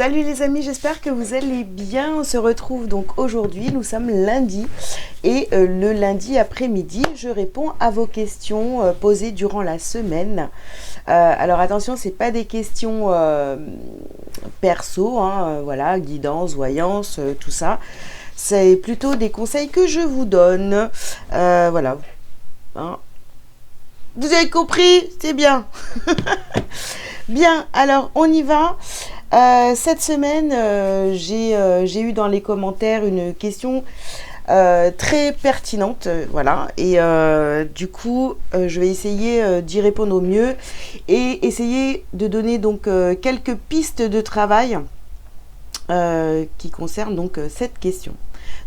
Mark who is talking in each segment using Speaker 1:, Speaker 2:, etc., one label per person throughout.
Speaker 1: Salut les amis, j'espère que vous allez bien. On se retrouve donc aujourd'hui, nous sommes lundi et le lundi après-midi, je réponds à vos questions posées durant la semaine. Alors attention, c'est pas des questions perso, hein, voilà, guidance, voyance, tout ça. C'est plutôt des conseils que je vous donne. Voilà. Hein. Vous avez compris? C'est bien. Bien, alors on y va. Cette semaine, j'ai eu dans les commentaires une question très pertinente, voilà. Et du coup, je vais essayer d'y répondre au mieux et essayer de donner donc quelques pistes de travail qui concernent donc cette question.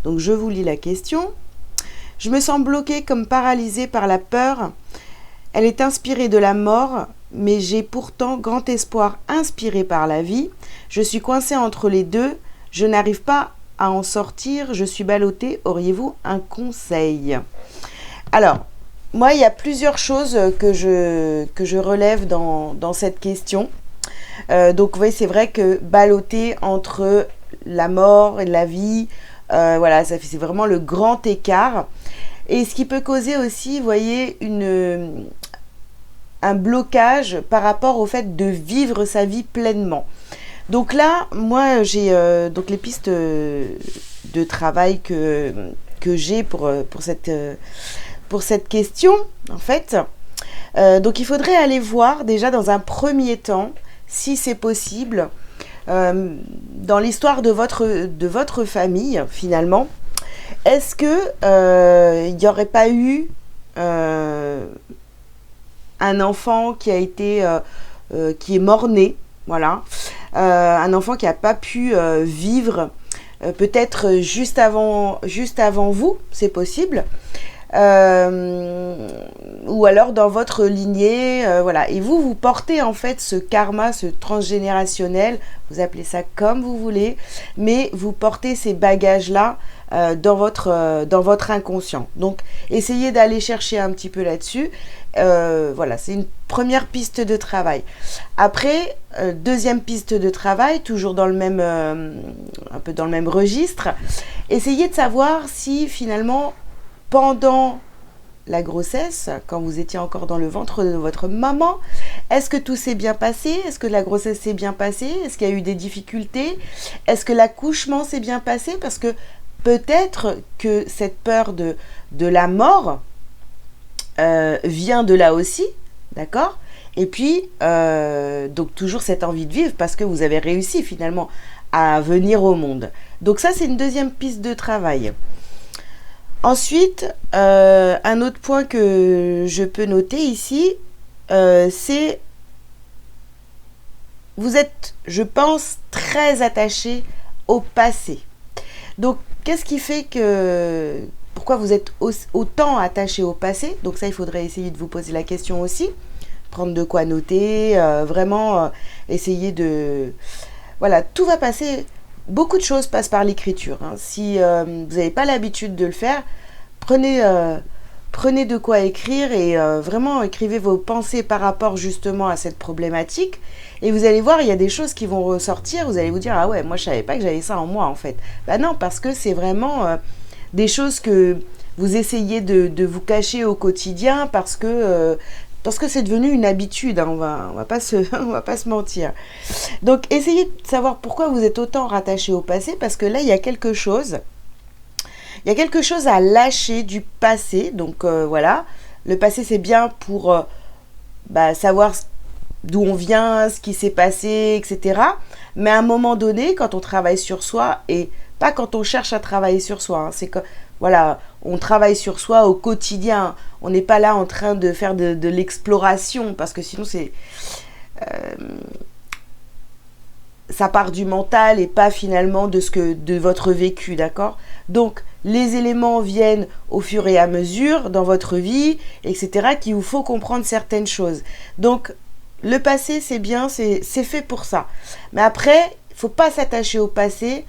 Speaker 1: Donc je vous lis la question. Je me sens bloquée comme paralysée par la peur. Elle est inspirée de la mort, mais j'ai pourtant grand espoir inspiré par la vie. Je suis coincée entre les deux. Je n'arrive pas à en sortir. Je suis ballottée. Auriez-vous un conseil? Alors, moi, il y a plusieurs choses que je relève dans cette question. Donc, oui, c'est vrai que ballottée entre la mort et la vie, voilà, c'est vraiment le grand écart. Et ce qui peut causer aussi, vous voyez, un blocage par rapport au fait de vivre sa vie pleinement. Donc là, moi, j'ai donc les pistes de travail que j'ai pour cette question, en fait. Donc il faudrait aller voir déjà dans un premier temps, si c'est possible, dans l'histoire de votre famille, finalement, est-ce que il n'y aurait pas eu un enfant qui a été qui est mort-né, voilà, un enfant qui n'a pas pu vivre peut-être juste avant vous, c'est possible, ou alors dans votre lignée, voilà, et vous portez en fait ce karma, ce transgénérationnel, vous appelez ça comme vous voulez, mais vous portez ces bagages-là dans votre inconscient. Donc, essayez d'aller chercher un petit peu là-dessus. Voilà, c'est une première piste de travail. Après, deuxième piste de travail, toujours dans le même, un peu dans le même registre, essayez de savoir si finalement, pendant la grossesse, quand vous étiez encore dans le ventre de votre maman, est-ce que tout s'est bien passé? Est-ce que la grossesse s'est bien passée? Est-ce qu'il y a eu des difficultés? Est-ce que l'accouchement s'est bien passé? Parce que peut-être que cette peur de la mort vient de là aussi, d'accord? Et puis, donc toujours cette envie de vivre parce que vous avez réussi finalement à venir au monde. Donc ça, c'est une deuxième piste de travail. Ensuite, un autre point que je peux noter ici, c'est vous êtes, je pense, très attaché au passé. Donc, qu'est-ce qui fait que... Pourquoi vous êtes autant attaché au passé? Donc ça, il faudrait essayer de vous poser la question aussi. Prendre de quoi noter, vraiment essayer de... Voilà, tout va passer... Beaucoup de choses passent par l'écriture. Hein. Si vous n'avez pas l'habitude de le faire, prenez de quoi écrire et vraiment écrivez vos pensées par rapport justement à cette problématique. Et vous allez voir, il y a des choses qui vont ressortir. Vous allez vous dire, ah ouais, moi je savais pas que j'avais ça en moi en fait. Bah non, parce que c'est vraiment des choses que vous essayez de vous cacher au quotidien parce que c'est devenu une habitude, hein, on va pas se mentir. Donc essayez de savoir pourquoi vous êtes autant rattaché au passé, parce que là il y a quelque chose à lâcher du passé. Donc voilà, le passé c'est bien pour savoir d'où on vient, ce qui s'est passé, etc. Mais à un moment donné, quand on travaille sur soi, et pas quand on cherche à travailler sur soi, hein, c'est que voilà, on travaille sur soi au quotidien. On n'est pas là en train de faire de l'exploration, parce que sinon c'est ça part du mental et pas finalement de votre vécu, d'accord? Donc les éléments viennent au fur et à mesure dans votre vie, etc., qu'il vous faut comprendre certaines choses. Donc le passé c'est bien, c'est fait pour ça. Mais après, il ne faut pas s'attacher au passé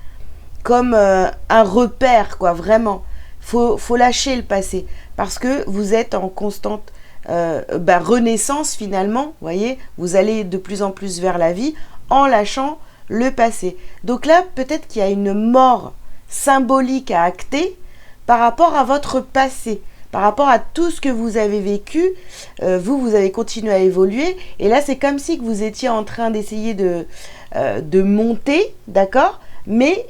Speaker 1: comme un repère, quoi, vraiment. Faut lâcher le passé, parce que vous êtes en constante renaissance finalement, voyez, vous allez de plus en plus vers la vie en lâchant le passé. Donc là, peut-être qu'il y a une mort symbolique à acter par rapport à votre passé, par rapport à tout ce que vous avez vécu. Vous avez continué à évoluer, et là c'est comme si que vous étiez en train d'essayer de monter, d'accord, mais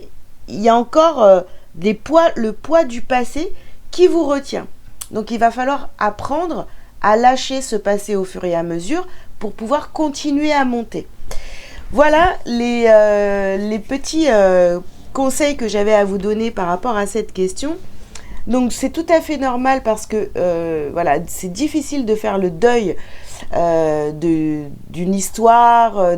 Speaker 1: il y a encore le poids du passé qui vous retient. Donc il va falloir apprendre à lâcher ce passé au fur et à mesure pour pouvoir continuer à monter. Voilà les petits conseils que j'avais à vous donner par rapport à cette question. Donc c'est tout à fait normal parce que voilà, c'est difficile de faire le deuil d'une histoire,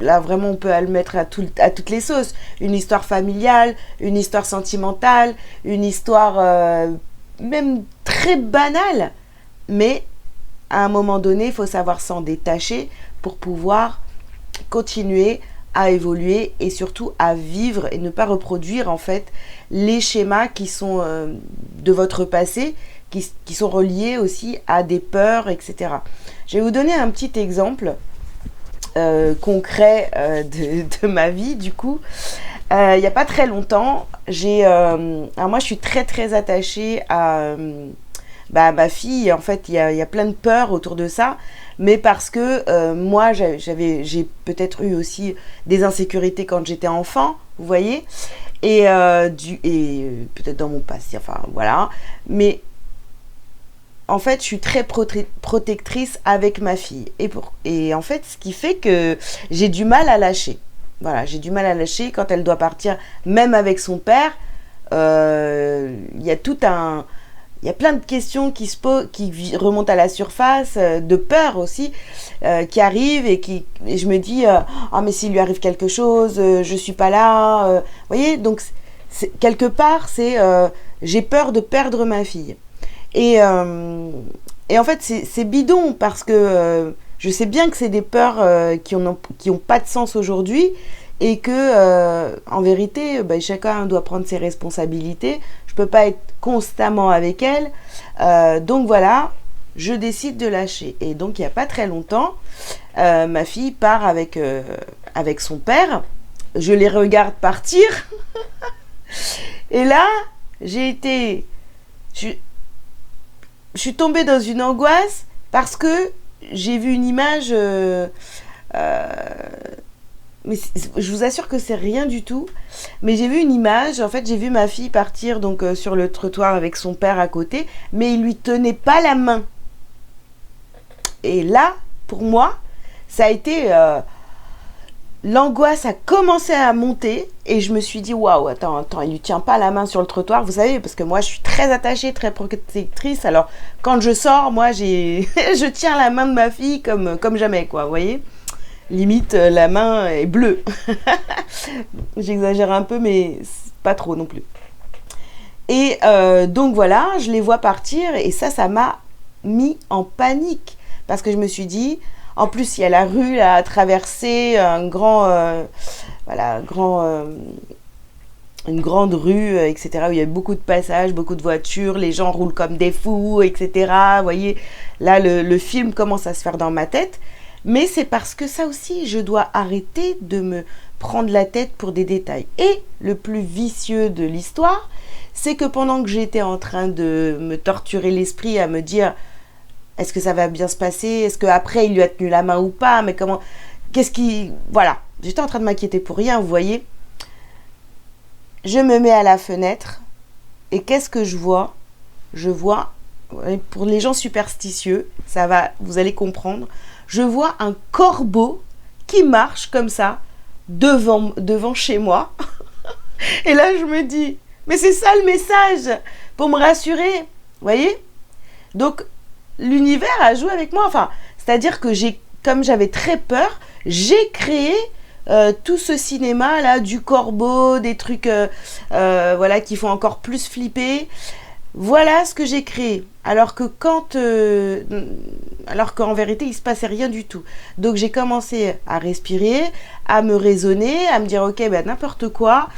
Speaker 1: là vraiment on peut le mettre à toutes les sauces. Une histoire familiale, une histoire sentimentale, une histoire même très banale. Mais à un moment donné, il faut savoir s'en détacher pour pouvoir continuer à évoluer et surtout à vivre et ne pas reproduire en fait les schémas qui sont de votre passé, qui sont reliés aussi à des peurs, etc. Je vais vous donner un petit exemple concret de ma vie du coup. Il n'y a pas très longtemps, alors moi je suis très très attachée à ma fille. En fait il y a plein de peurs autour de ça, mais parce que moi j'ai peut-être eu aussi des insécurités quand j'étais enfant, vous voyez, et peut-être dans mon passé, enfin voilà, mais en fait je suis très protectrice avec ma fille, et en fait ce qui fait que j'ai du mal à lâcher. Voilà, j'ai du mal à lâcher quand elle doit partir, même avec son père. Il y a plein de questions qui se posent, qui remontent à la surface, de peur aussi, qui arrivent, et je me dis ah mais s'il lui arrive quelque chose, je suis pas là. Vous voyez, donc quelque part j'ai peur de perdre ma fille. Et en fait c'est bidon parce que je sais bien que c'est des peurs qui ont pas de sens aujourd'hui, et que en vérité chacun doit prendre ses responsabilités. Je peux pas être constamment avec elle, donc voilà, je décide de lâcher. Et donc il y a pas très longtemps, ma fille part avec son père. Je les regarde partir et là je suis tombée dans une angoisse parce que j'ai vu une image, mais je vous assure que c'est rien du tout, mais j'ai vu une image. En fait j'ai vu ma fille partir donc sur le trottoir avec son père à côté, mais il lui tenait pas la main. Et là pour moi ça a été l'angoisse a commencé à monter, et je me suis dit waouh, attends, il lui tient pas la main sur le trottoir, vous savez, parce que moi je suis très attachée, très protectrice. Alors quand je sors, moi je tiens la main de ma fille comme jamais, quoi, vous voyez, limite la main est bleue. J'exagère un peu, mais pas trop non plus. Et donc voilà, je les vois partir, et ça m'a mis en panique, parce que je me suis dit, en plus il y a la rue à traverser, une grande rue, etc., où il y a beaucoup de passages, beaucoup de voitures, les gens roulent comme des fous, etc. Vous voyez, là le film commence à se faire dans ma tête. Mais c'est parce que ça aussi, je dois arrêter de me prendre la tête pour des détails. Et le plus vicieux de l'histoire, c'est que pendant que j'étais en train de me torturer l'esprit à me dire est-ce que ça va bien se passer, est-ce qu'après il lui a tenu la main ou pas, mais comment, voilà, j'étais en train de m'inquiéter pour rien, vous voyez. Je me mets à la fenêtre, et qu'est-ce que je vois ? Je vois, pour les gens superstitieux, vous allez comprendre, je vois un corbeau qui marche comme ça devant chez moi. Et là je me dis, mais c'est ça le message, pour me rassurer, vous voyez. Donc l'univers a joué avec moi, enfin, c'est-à-dire que comme j'avais très peur, j'ai créé tout ce cinéma là, du corbeau, des trucs voilà, qui font encore plus flipper. Voilà ce que j'ai créé, alors qu'en vérité il se passait rien du tout. Donc j'ai commencé à respirer, à me raisonner, à me dire ok, n'importe quoi,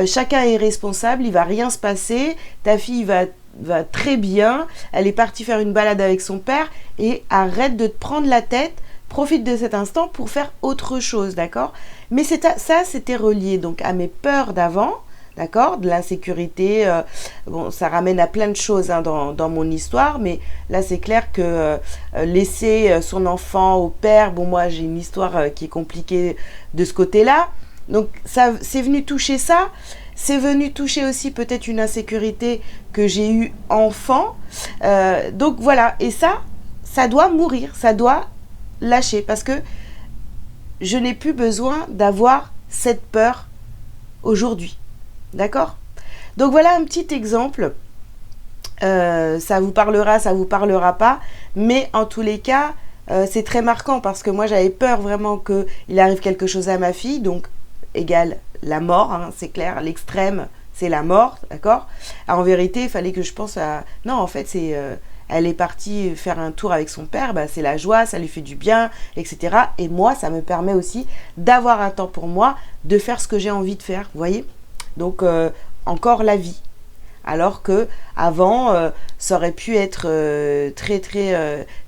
Speaker 1: chacun est responsable, il va rien se passer, ta fille va très bien, elle est partie faire une balade avec son père, et arrête de te prendre la tête profite de cet instant pour faire autre chose, d'accord? Mais ça, c'était relié donc à mes peurs d'avant, d'accord? De l'insécurité, bon, ça ramène à plein de choses hein, dans mon histoire, mais là, c'est clair que laisser son enfant au père, bon, moi, j'ai une histoire qui est compliquée de ce côté-là, donc ça, c'est venu toucher ça. C'est venu toucher aussi peut-être une insécurité que j'ai eue enfant. Donc voilà, et ça doit mourir, ça doit lâcher, parce que je n'ai plus besoin d'avoir cette peur aujourd'hui. D'accord? Donc voilà un petit exemple. Ça vous parlera pas, mais en tous les cas, c'est très marquant parce que moi j'avais peur vraiment qu'il arrive quelque chose à ma fille, donc égale la mort, hein, c'est clair, l'extrême c'est la mort, d'accord? En vérité, il fallait que je pense à... Non, en fait, elle est partie faire un tour avec son père, bah, c'est la joie, ça lui fait du bien, etc. Et moi, ça me permet aussi d'avoir un temps pour moi, de faire ce que j'ai envie de faire, vous voyez? Donc, encore la vie. Alors que avant, ça aurait pu être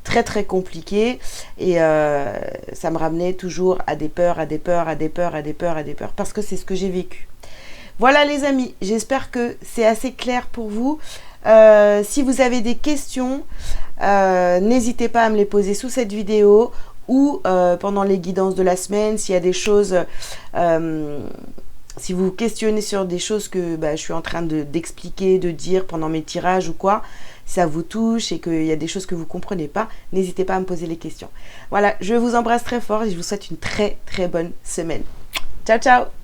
Speaker 1: très compliqué et ça me ramenait toujours à des peurs, parce que c'est ce que j'ai vécu. Voilà les amis, j'espère que c'est assez clair pour vous. Si vous avez des questions, n'hésitez pas à me les poser sous cette vidéo ou pendant les guidances de la semaine, s'il y a des choses... si vous questionnez sur des choses que je suis en train d'expliquer, de dire pendant mes tirages ou quoi, si ça vous touche et qu'il y a des choses que vous ne comprenez pas, n'hésitez pas à me poser les questions. Voilà, je vous embrasse très fort et je vous souhaite une très bonne semaine. Ciao, ciao!